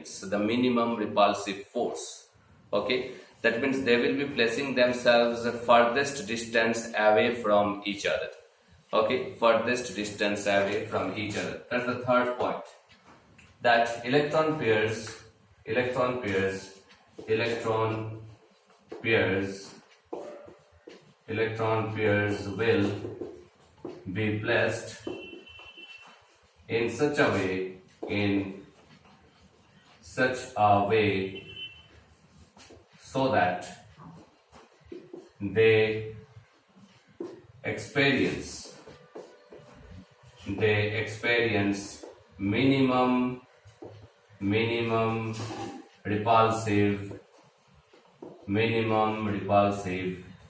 means the minimum repulsive force. Okay, that means they will be placing themselves furthest distance away from each other. Okay, furthest distance away from each other. That's the third point. That electron pairs will be placed in such a way so that they experience minimum repulsive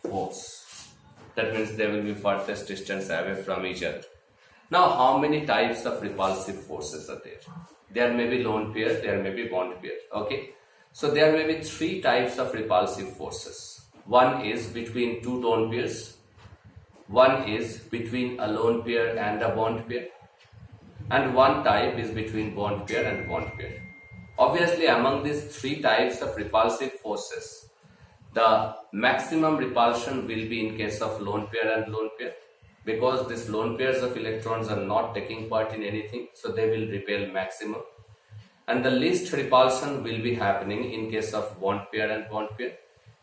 force. That means they will be furthest distance away from each other. Now, how many types of repulsive forces are there? There may be lone pair, there may be bond pair. Okay, so there may be three types of repulsive forces. One is between two lone pairs, one is between a lone pair and a bond pair, and one type is between bond pair and bond pair. Obviously, among these three types of repulsive forces, the maximum repulsion will be in case of lone pair and lone pair, because these lone pairs of electrons are not taking part in anything, so they will repel maximum. And the least repulsion will be happening in case of bond pair and bond pair,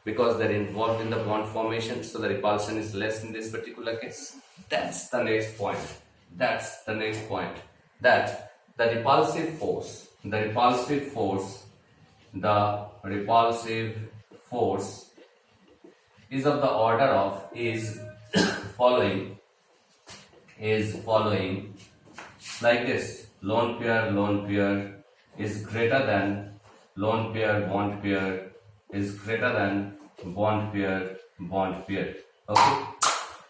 because they're involved in the bond formation, so the repulsion is less in this particular case. That's the next point. That the repulsive force is of the order of following like this: lone pair is greater than lone pair, bond pair is greater than bond pair. Okay,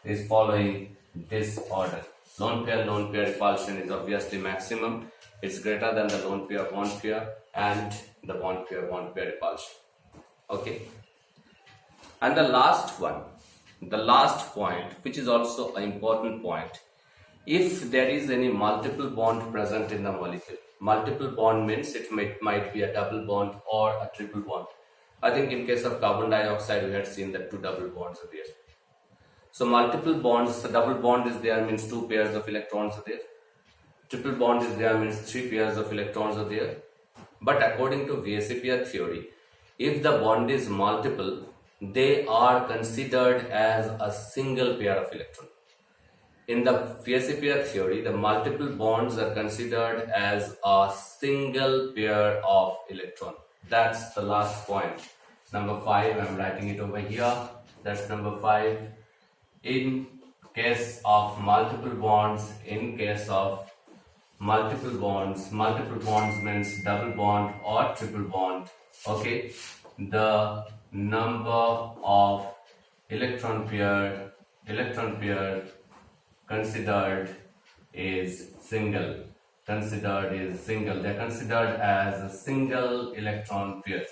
is following this order. Lone pair repulsion is obviously maximum. It's greater than the lone pair, bond pair, and the bond pair repulsion. Okay. And the last point, which is also an important point, if there is any multiple bond present in the molecule. Multiple bond means it might be a double bond or a triple bond. I think in case of carbon dioxide, we had seen that two double bonds are there. So multiple bonds, the double bond is there means two pairs of electrons are there. Triple bond is there means three pairs of electrons are there. But according to VSEPR theory, if the bond is multiple, they are considered as a single pair of electrons. In the VSEPR theory, the multiple bonds are considered as a single pair of electrons. That's the last point. Number 5, I'm writing it over here. That's number 5. In case of multiple bonds, multiple bonds means double bond or triple bond. Okay, the number of electron pair considered is single. They're considered as a single electron pair.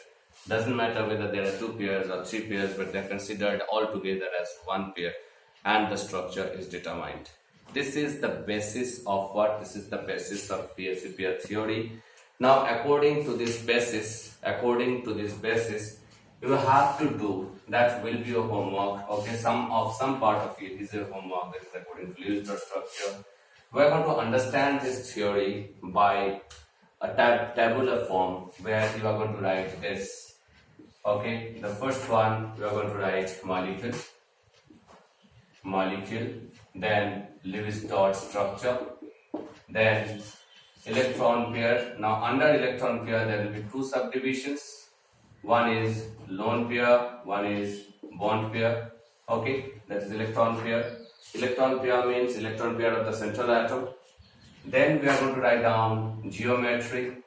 Doesn't matter whether there are two pairs or three pairs, but they're considered all together as one pair, and the structure is determined. This is the basis of what? This is the basis of VSEPR theory. Now, according to this basis, you have to do, that will be your homework. Okay, some part of it is your homework. That is according to Lewis dot structure. We are going to understand this theory by a tabular form, where you are going to write this. Okay, the first one you are going to write molecule, then Lewis dot structure, then electron pair. Now under electron pair there will be two subdivisions. One is lone pair, one is bond pair. Okay, that is electron pair. Electron pair means electron pair of the central atom. Then we are going to write down geometry.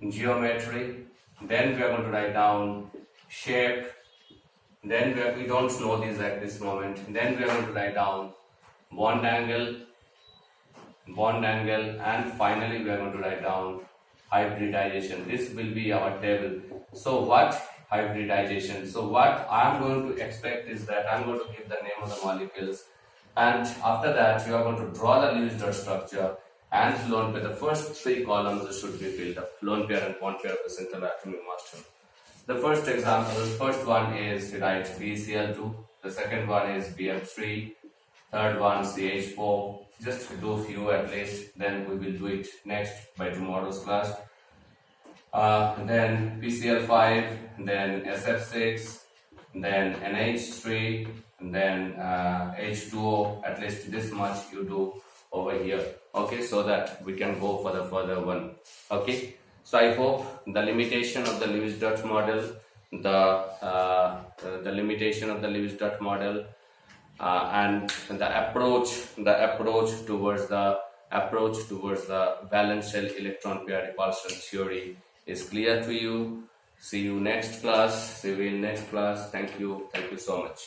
Then we are going to write down shape. Then we don't know these at this moment. Then we are going to write down bond angle, and finally we are going to write down hybridization. This will be our table. So what hybridization? So what I am going to expect is that I am going to give the name of the molecules, and after that you are going to draw the Lewis dot structure, and lone pair. The first three columns should be filled up. Lone pair and bond pair of the central atom you must know. The first example, the first one is write BeCl2. The second one is Bm3. Third one CH4. Just do few at least. Then we will do it next by tomorrow's class. Then PCl5. Then SF6. Then NH3. And then H2O. At least this much you do over here. Okay, so that we can go for the further one. Okay. So I hope the limitation of the Lewis-Dot model, the limitation of the Lewis-Dot model, and the approach towards the valence shell electron pair repulsion theory is clear to you. See you next class. See you in next class. Thank you so much.